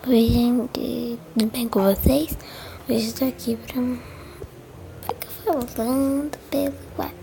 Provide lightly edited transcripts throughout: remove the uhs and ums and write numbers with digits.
Oi, gente, tudo bem com vocês? Hoje estou aqui pra ficar falando pelo WhatsApp.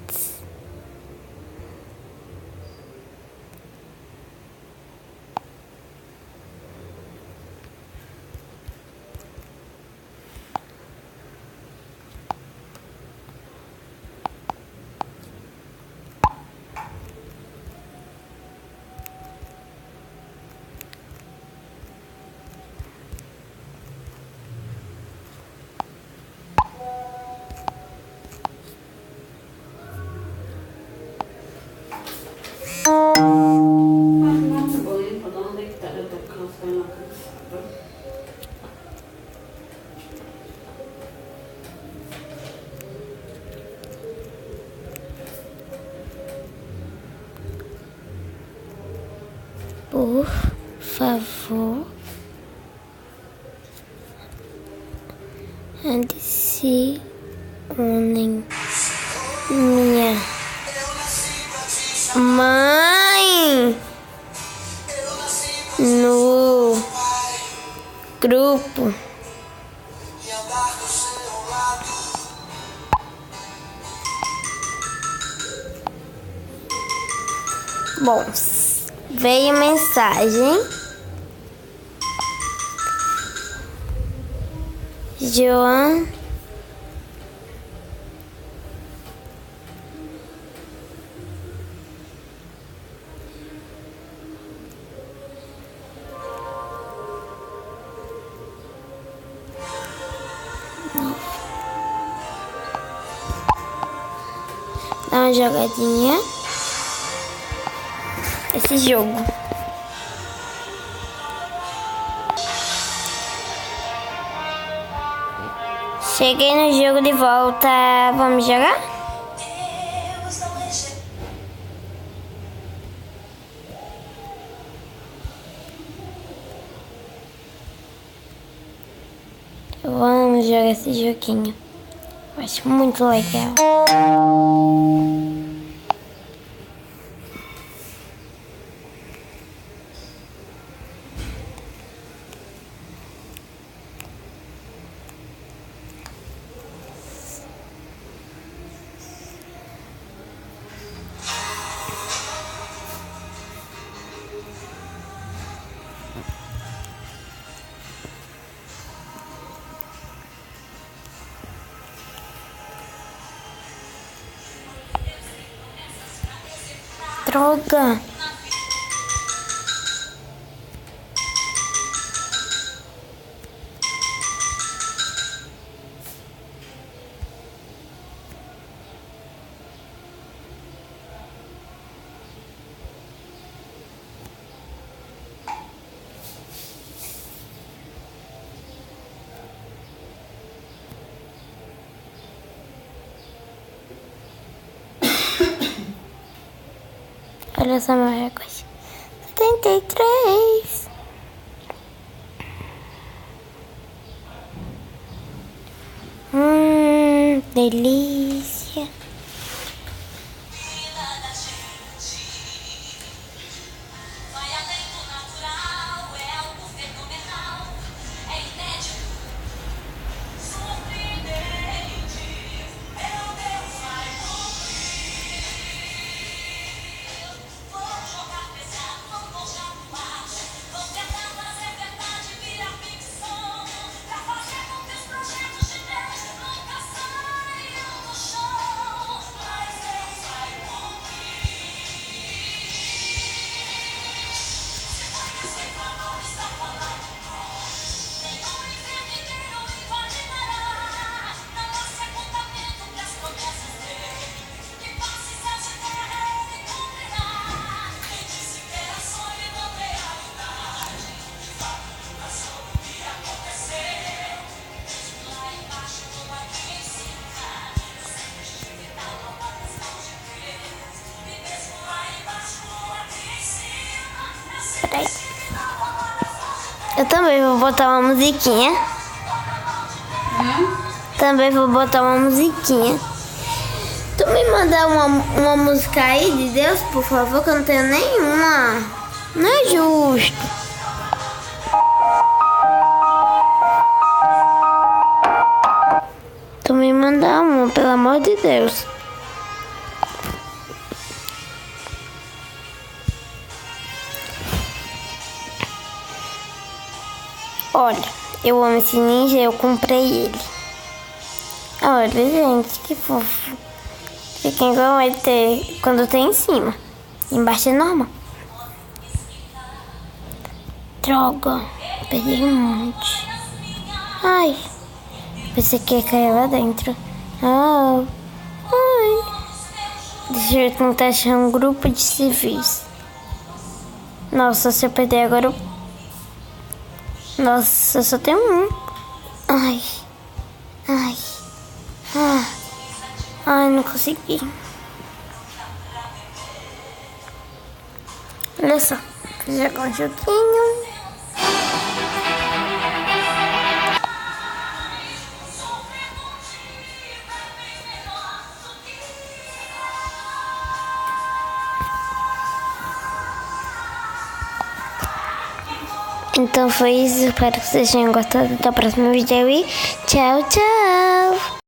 Por favor, adicione minha mãe no grupo. Bom, veio mensagem. Joan dá uma jogadinha esse jogo. Cheguei no jogo de volta. Vamos jogar? Vamos jogar esse joguinho. Eu acho muito legal. Droga! Olha só meu recorde. 73. Delícia. Peraí. Eu também vou botar uma musiquinha. Também vou botar uma musiquinha. Tu me mandar uma música aí de Deus, por favor, que eu não tenho nenhuma. Não é justo. Deus. Olha, eu amo esse ninja, eu comprei ele. Olha, gente, que fofo. Fica igual ele ter quando tem em cima. Embaixo é normal. Droga, peguei um monte. Ai, pensei que ia cair lá dentro. Ah, ai. Deixa eu tentar achar um grupo de civis. Nossa, se eu perder agora... Nossa, só tem um. Ai. Ai. Ah. Ai, não consegui. Olha só. Vou jogar um joguinho. Então foi isso. Espero que vocês tenham gostado. Até o próximo vídeo e tchau, tchau.